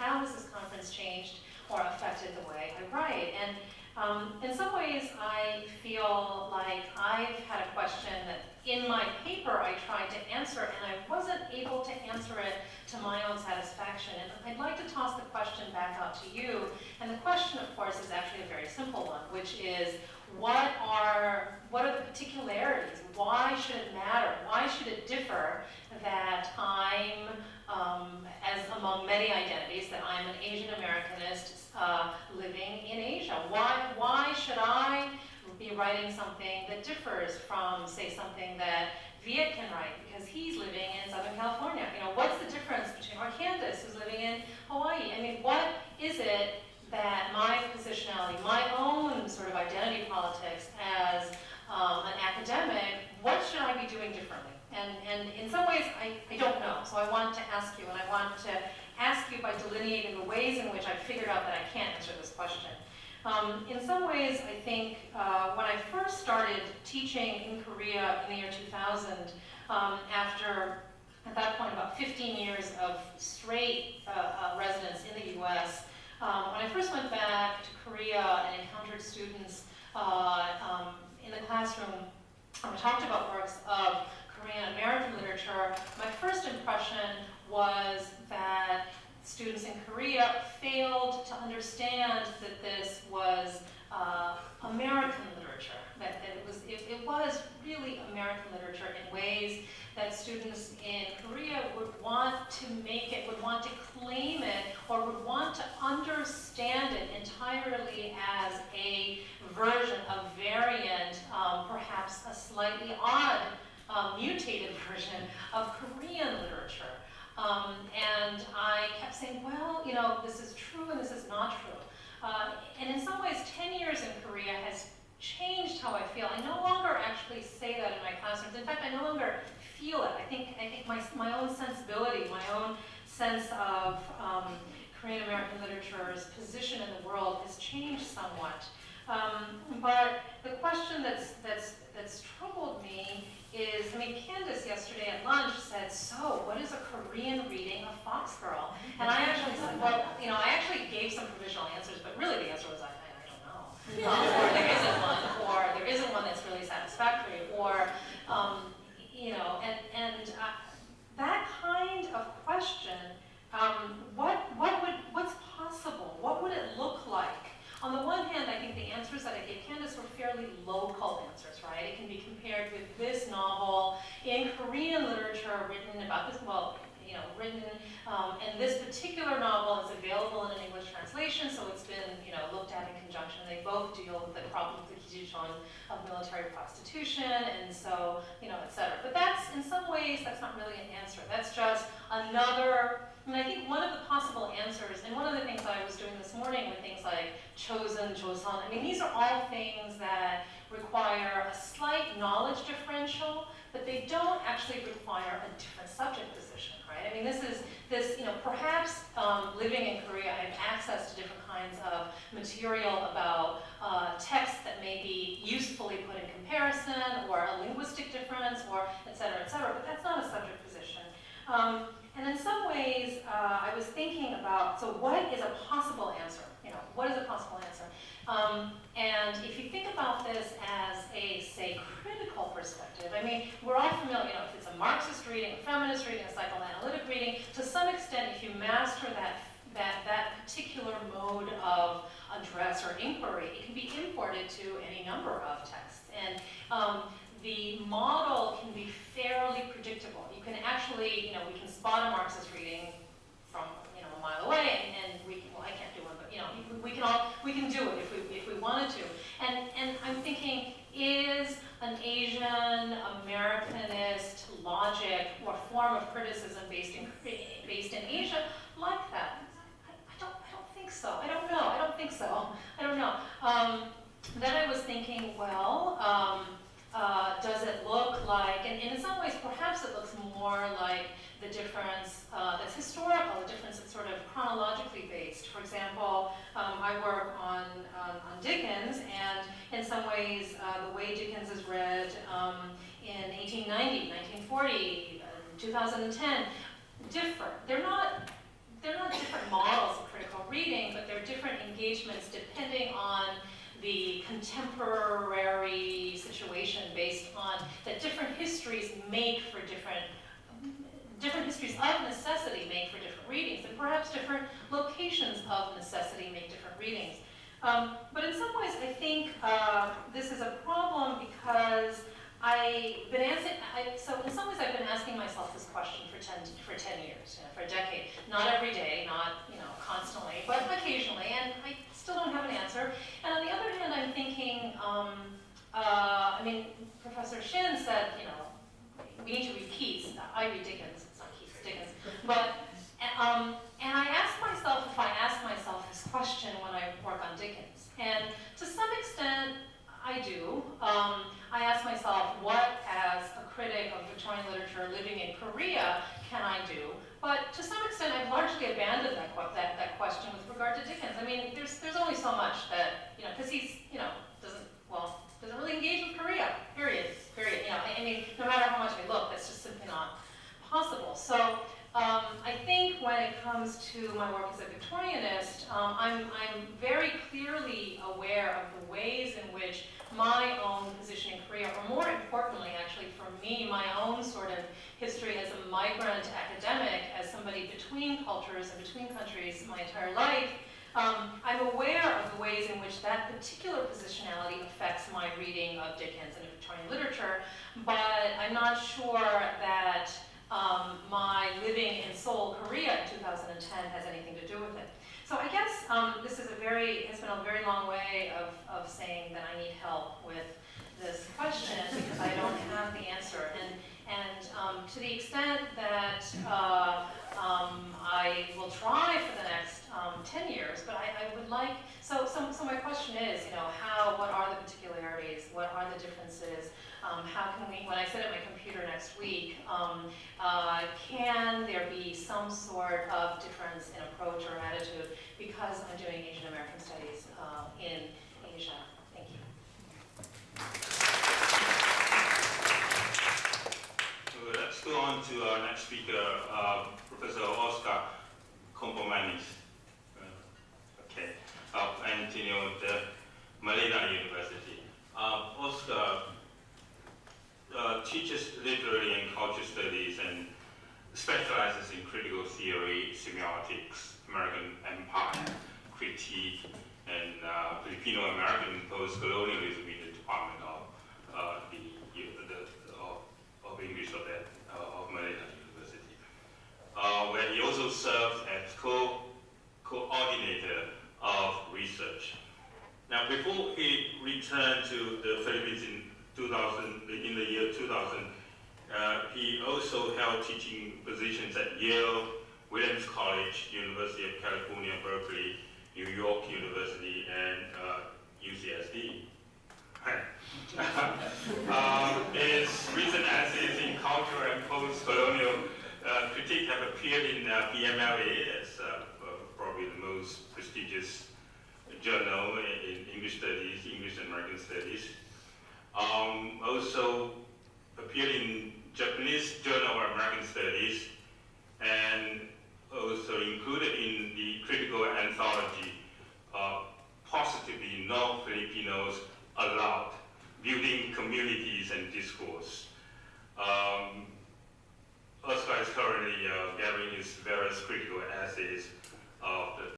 how has this conference changed or affected the way I write? And in some ways, I feel like I've had a question that in my paper I tried to answer, and I wasn't able to answer it to my own satisfaction. And I'd like to toss the question back out to you. And the question, of course, is actually a very simple one, which is, what are the particularities? Why should it matter? Why should it differ that I'm, as among many identities, that I'm an Asian Americanist living in Asia? Why should I be writing something that differs from, say, something that Viet can write because he's living in Southern California? You know, what's the difference between, or Candace who's living in Hawaii? I mean, what is it that my positionality, my own sort of identity politics as an academic, what should I be doing differently? And in some ways, I don't know. So I want to ask you, and I want to ask you by delineating the ways in which I've figured out that I can't answer this question. In some ways, I think when I first started teaching in Korea in the year 2000, after, at that point, about 15 years of straight residence in the US, when I first went back to Korea and encountered students in the classroom, and we talked about works of Korean American literature, my first impression was that students in Korea failed to understand that this was American literature, that it was really American literature in ways that students in Korea would want to make it, would want to claim it, or would want to understand it entirely as a version, a variant, perhaps a slightly odd, mutated version of Korean literature. And I kept saying, well, you know, this is true and this is not true. And in some ways, 10 years in Korea has changed how I feel. I no longer actually say that in my classrooms. In fact, I no longer feel it. I think my own sensibility, my own sense of Korean American literature's position in the world has changed somewhat. But the question that's troubled me is, I mean, Candace yesterday at lunch said, so what is a Korean reading of Foxgirl? And I actually said, well, you know, I actually gave some provisional answers, but really the answer was, I don't know. Or there isn't one, or there isn't one that's really satisfactory, or, you know, and that kind of question, what's possible? What would it look like? On the one hand, I think the answers that I gave Candace were fairly local answers, right? It can be compared with this novel in Korean literature written about this, well, you know, written, and this particular novel is available in an English translation, so it's been, you know, looked at in conjunction. They both deal with the problem of the Kijichon of military prostitution, and so, you know, et cetera. But that's, in some ways, that's not really an answer. That's just another, I mean, I think one of the possible answers, and one of the things I was doing this morning with things like Chosen, Joseon, I mean, these are all things that require a slight knowledge differential, but they don't actually require a different subject position, right? I mean, this, you know, perhaps living in Korea, I have access to different kinds of material about texts that may be usefully put in comparison, or a linguistic difference, or et cetera, but that's not a subject position. And in some ways, I was thinking about, so what is a possible answer? You know, what is a possible answer? And if you think about this as a, say, critical perspective, I mean, we're all familiar, you know, if it's a Marxist reading, a feminist reading, a psychoanalytic reading, to some extent, if you master that particular mode of address or inquiry, it can be imported to any number of texts. And the model can be fairly predictable. You can actually, you know, we can spot a Marxist reading from, you know, a mile away, and we can, well, I can't do one, but, you know, we can do it if we wanted to. And I'm thinking, is an Asian Americanist logic or form of criticism based in Asia like that? I don't think so. I don't know. I don't think so. I don't know. Then I was thinking, well, does it look like, and in some ways perhaps it looks more like the difference that's historical, the difference that's sort of chronologically based. For example, I work on Dickens, and in some ways the way Dickens is read in 1890, 1940, 2010 differ. They're not different models interpretations depending on the contemporary situation, based on that different histories make for different histories of necessity make for different readings, and perhaps different locations of necessity make different readings. But in some ways, I think this is a problem because I've been so in some ways I've been asking myself this question for 10 years, for a decade. Not every day, not constantly, but occasionally, and I still don't have an answer. And on the other hand, I'm thinking, I mean, Professor Shin said, we need to read Keats. I read Dickens, it's not Keats, it's Dickens. But, and I ask myself if I ask myself this question when I work on Dickens. And to some extent, I do. I ask myself, what, as a critic of Victorian literature living in Korea, can I do? But to some extent, I've largely abandoned that question with regard to Dickens. I mean, there's only so much that, because he's, doesn't really engage with Korea, period. I mean, no matter how much I look, that's just simply not possible. So I think when it comes to my work as a Victorianist, I'm very clearly aware of the ways in which my own position in Korea, or more importantly, actually for me, my own sort of history as a migrant academic, as somebody between cultures and between countries my entire life, I'm aware of the ways in which that particular positionality affects my reading of Dickens and of Victorian literature, but I'm not sure that my living in Seoul, Korea in 2010 has anything to do with it. So I guess this is has been a very long way of saying that I need help with this question because I don't have the answer. And to the extent that I will try for the next 10 years, but I would like, so my question is, what are the particularities? What are the differences? How can we, when I sit at my computer next week, can there be some sort of difference in approach or attitude because I'm doing Asian American studies in Asia? Thank you. So let's go on to our next speaker, Professor Oscar Compomanis. Antonio de Malena University. Oscar teaches literary and culture studies and specializes in critical theory, semiotics, American empire, critique, and Filipino-American post-colonialism in the Department of English of Malena University, where he also serves as coordinator of research. Now, before he returned to the Philippines in the year 2000, he also held teaching positions at Yale, Williams College, University of California, Berkeley, New York University, and UCSD. His recent essays in culture and post-colonial critique have appeared in PMLA, as probably the most prestigious journal in English studies, English and American studies. Also appeared in Japanese Journal of American Studies, and also included in the critical anthology, Positively No Filipinos Allowed, Building Communities and Discourse.